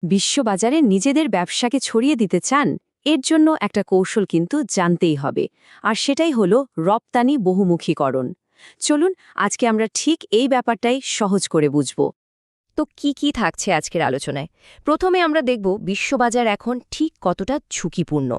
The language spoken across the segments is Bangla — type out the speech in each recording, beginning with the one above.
বিশ্ববাজারে নিজেদের ব্যবসাকে ছড়িয়ে দিতে চান, এর জন্য একটা কৌশল কিন্তু জানতেই হবে, আর সেটাই হলো রপ্তানি বহুমুখীকরণ। চলুন আজকে আমরা ঠিক এই ব্যাপারটাই সহজ করে বুঝব। তো কি থাকছে আজকের আলোচনায়? প্রথমে আমরা দেখব বিশ্ববাজার এখন ঠিক কতটা ঝুঁকিপূর্ণ।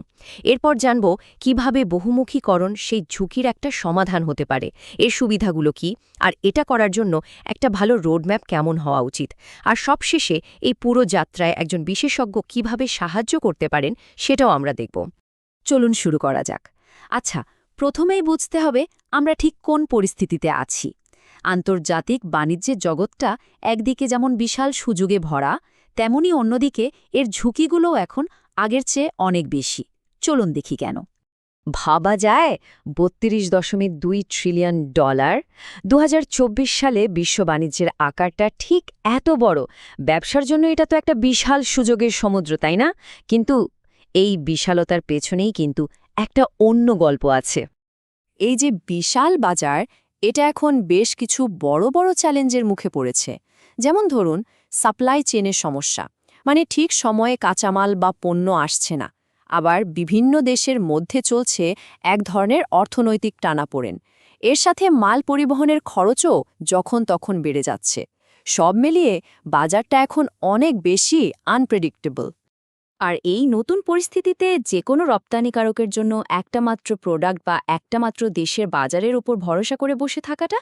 এরপর জানব কিভাবে বহুমুখীকরণ সেই ঝুঁকির একটা সমাধান হতে পারে, এর সুবিধাগুলো কি, আর এটা করার জন্য একটা ভালো রোডম্যাপ কেমন হওয়া উচিত। আর সবশেষে এই পুরো যাত্রায় একজন বিশেষজ্ঞ কিভাবে সাহায্য করতে পারেন সেটাও আমরা দেখব। চলুন শুরু করা যাক। আচ্ছা, প্রথমেই বুঝতে হবে আমরা ঠিক কোন পরিস্থিতিতে আছি। আন্তর্জাতিক বাণিজ্যের জগৎটা একদিকে যেমন বিশাল সুযোগে ভরা, তেমনি অন্যদিকে এর ঝুঁকিগুলোও এখন আগের চেয়ে অনেক বেশি। চলুন দেখি কেন। ভাবা যায় ৩২.২ ট্রিলিয়ন ডলার ২০২৪ সালে বিশ্ব বাণিজ্যের আকারটা ঠিক এত বড়। ব্যবসার জন্য এটা তো একটা বিশাল সুযোগের সমুদ্র, তাই না? কিন্তু এই বিশালতার পেছনেই কিন্তু একটা অন্য গল্প আছে। এই যে বিশাল বাজার, এটা এখন বেশ কিছু বড় বড় চ্যালেঞ্জের মুখে পড়েছে। যেমন ধরুন, সাপ্লাই চেনের সমস্যা, মানে ঠিক সময়ে কাঁচামাল বা পণ্য আসছে না। আবার বিভিন্ন দেশের মধ্যে চলছে এক ধরনের অর্থনৈতিক টানাপোড়েন। এর সাথে মাল পরিবহনের খরচও যখন তখন বেড়ে যাচ্ছে। সব মিলিয়ে বাজারটা এখন অনেক বেশি আনপ্রেডিক্টেবল। আর এই নতুন পরিস্থিতিতে যে কোনো রপ্তানিকারকের জন্য একটা মাত্র প্রোডাক্ট বা একটা মাত্র দেশের বাজারের উপর ভরসা করে বসে থাকাটা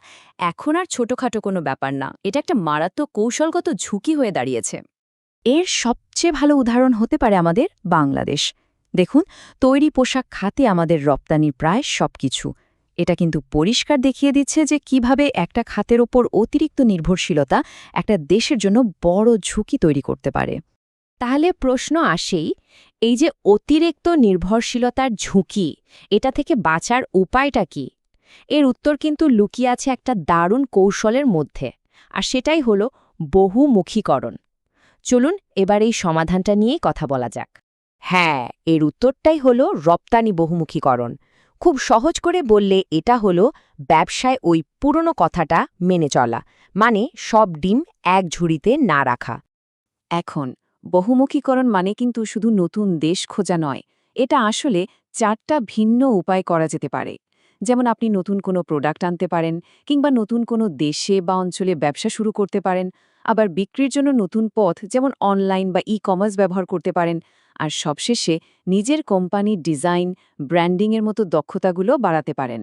এখন আর ছোটখাটো কোনো ব্যাপার না, এটা একটা মারাত্মক কৌশলগত ঝুঁকি হয়ে দাঁড়িয়েছে। এর সবচেয়ে ভালো উদাহরণ হতে পারে আমাদের বাংলাদেশ। দেখুন, তৈরি পোশাক খাতে আমাদের রপ্তানি প্রায় সবকিছু। এটা কিন্তু পরিষ্কার দেখিয়ে দিচ্ছে যে কিভাবে একটা খাতের ওপর অতিরিক্ত নির্ভরশীলতা একটা দেশের জন্য বড় ঝুঁকি তৈরি করতে পারে। তাহলে প্রশ্ন আসেই, এই যে অতিরিক্ত নির্ভরশীলতার ঝুঁকি, এটা থেকে বাঁচার উপায়টা কি? এর উত্তর কিন্তু লুকিয়ে আছে একটা দারুণ কৌশলের মধ্যে, আর সেটাই হলো বহুমুখীকরণ। চলুন এবার এই সমাধানটা নিয়েই কথা বলা যাক। হ্যাঁ, এর উত্তরটাই হলো রপ্তানি বহুমুখীকরণ। খুব সহজ করে বললে এটা হলো ব্যবসায় ওই পুরনো কথাটা মেনে চলা, মানে সব ডিম এক ঝুড়িতে না রাখা। এখন বহুমুখীকরণ মানে কিন্তু শুধু নতুন দেশ খোঁজা নয়, এটা আসলে 4টা ভিন্ন উপায় করা যেতে পারে। যেমন আপনি নতুন কোনো প্রোডাক্ট আনতে পারেন, কিংবা নতুন কোনো দেশে বা অঞ্চলে ব্যবসা শুরু করতে পারেন। আবার বিক্রির জন্য নতুন পথ যেমন অনলাইন বা ই-কমার্স ব্যবহার করতে পারেন। আর সবশেষে নিজের কোম্পানির ডিজাইন, ব্র্যান্ডিংয়ের মতো দক্ষতাগুলো বাড়াতে পারেন।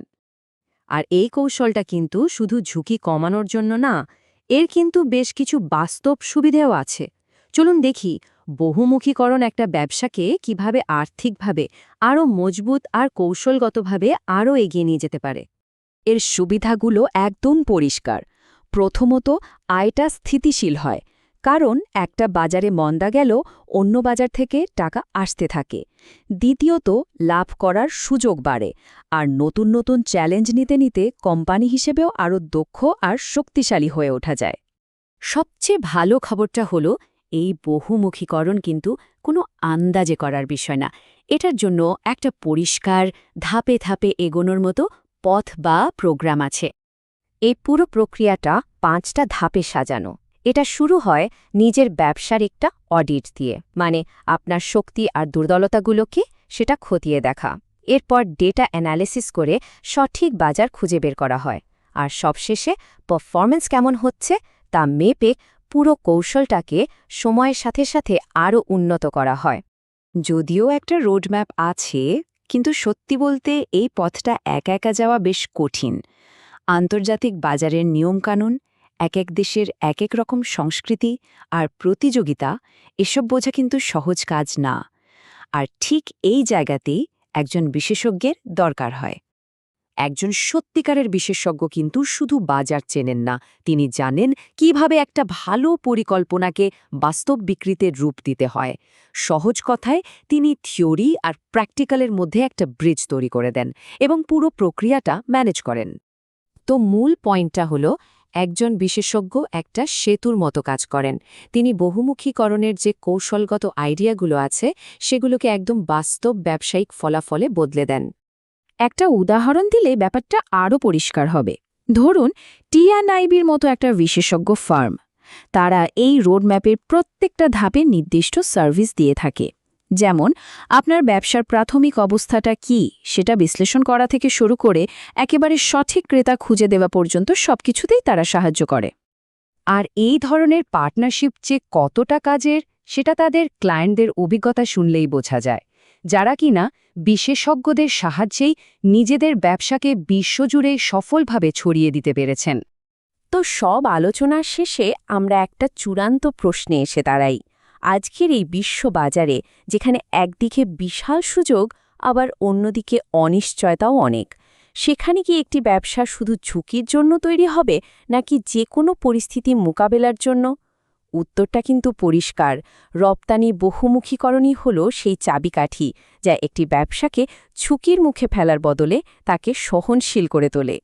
আর এই কৌশলটা কিন্তু শুধু ঝুঁকি কমানোর জন্য না, এর কিন্তু বেশ কিছু বাস্তব সুবিধেও আছে। চলুন দেখি বহুমুখীকরণ একটা ব্যবসাকে কিভাবে আর্থিকভাবে আরও মজবুত আর কৌশলগতভাবে আরও এগিয়ে নিয়ে যেতে পারে। এর সুবিধাগুলো একদম পরিষ্কার। প্রথমত, আয়টা স্থিতিশীল হয়, কারণ একটা বাজারে মন্দা গেল অন্য বাজার থেকে টাকা আসতে থাকে। দ্বিতীয়ত, লাভ করার সুযোগ বাড়ে, আর নতুন নতুন চ্যালেঞ্জ নিতে নিতে কোম্পানি হিসেবেও আরও দক্ষ আর শক্তিশালী হয়ে ওঠা যায়। সবচেয়ে ভালো খবরটা হলো, এই বহুমুখীকরণ কিন্তু কোনো আন্দাজে করার বিষয় না। এটার জন্য একটা পরিষ্কার ধাপে ধাপে এগোনোর মতো পথ বা প্রোগ্রাম আছে। এই পুরো প্রক্রিয়াটা 5টা ধাপে সাজানো। এটা শুরু হয় নিজের ব্যবসার একটা অডিট দিয়ে, মানে আপনার শক্তি আর দুর্বলতাগুলোকে সেটা খতিয়ে দেখা। এরপর ডেটা অ্যানালিসিস করে সঠিক বাজার খুঁজে বের করা হয়। আর সবশেষে পারফরম্যান্স কেমন হচ্ছে তা মেপে পুরো কৌশলটাকে সময়ের সাথে সাথে আরও উন্নত করা হয়। যদিও একটা রোডম্যাপ আছে, কিন্তু সত্যি বলতে এই পথটা একা একা যাওয়া বেশ কঠিন। আন্তর্জাতিক বাজারের নিয়মকানুন, এক এক দেশের এক এক রকম সংস্কৃতি আর প্রতিযোগিতা, এসব বোঝা কিন্তু সহজ কাজ না। আর ঠিক এই জায়গাতেই একজন বিশেষজ্ঞের দরকার হয়। একজন সত্যিকারের বিশেষজ্ঞ কিন্তু শুধু বাজার চেনেন না, তিনি জানেন কিভাবে একটা ভালো পরিকল্পনাকে বাস্তব বিক্রিতে রূপ দিতে হয়। সহজ কথায়, তিনি থিওরি আর প্র্যাকটিক্যালের মধ্যে একটা ব্রিজ তৈরি করে দেন এবং পুরো প্রক্রিয়াটা ম্যানেজ করেন। তো মূল পয়েন্টটা হলো, একজন বিশেষজ্ঞ একটা সেতুর মতো কাজ করেন। তিনি বহুমুখীকরণের যে কৌশলগত আইডিয়াগুলো আছে সেগুলোকে একদম বাস্তব ব্যবসায়িক ফলাফলে বদলে দেন। একটা উদাহরণ দিলে ব্যাপারটা আরও পরিষ্কার হবে। ধরুন, টিএনআইবির মতো একটা বিশেষজ্ঞ ফার্ম। তারা এই রোডম্যাপের প্রত্যেকটা ধাপে নির্দিষ্ট সার্ভিস দিয়ে থাকে। যেমন আপনার ব্যবসার প্রাথমিক অবস্থাটা কি সেটা বিশ্লেষণ করা থেকে শুরু করে একেবারে সঠিক ক্রেতা খুঁজে দেওয়া পর্যন্ত সবকিছুতেই তারা সাহায্য করে। আর এই ধরনের পার্টনারশিপ যে কতটা কাজের সেটা তাদের ক্লায়েন্টদের অভিজ্ঞতা শুনলেই বোঝা যায়, যারা কিনা বিশেষজ্ঞদের সাহায্যেই নিজেদের ব্যবসাকে বিশ্বজুড়ে সফলভাবে ছড়িয়ে দিতে পেরেছেন। তো সব আলোচনার শেষে আমরা একটা চূড়ান্ত প্রশ্নে এসে দাঁড়াই। আজকের এই বিশ্ববাজারে যেখানে একদিকে বিশাল সুযোগ আবার অন্যদিকে অনিশ্চয়তাও অনেক, সেখানে কি একটি ব্যবসা শুধু ঝুঁকির জন্য তৈরি হবে নাকি যে কোনো পরিস্থিতি মোকাবেলার জন্য? উত্তরটা কিন্তু পরিষ্কার। রপ্তানি বহুমুখীকরণই হল সেই চাবিকাঠি যা একটি ব্যবসাকে ঝুঁকির মুখে ফেলার বদলে তাকে সহনশীল করে তোলে।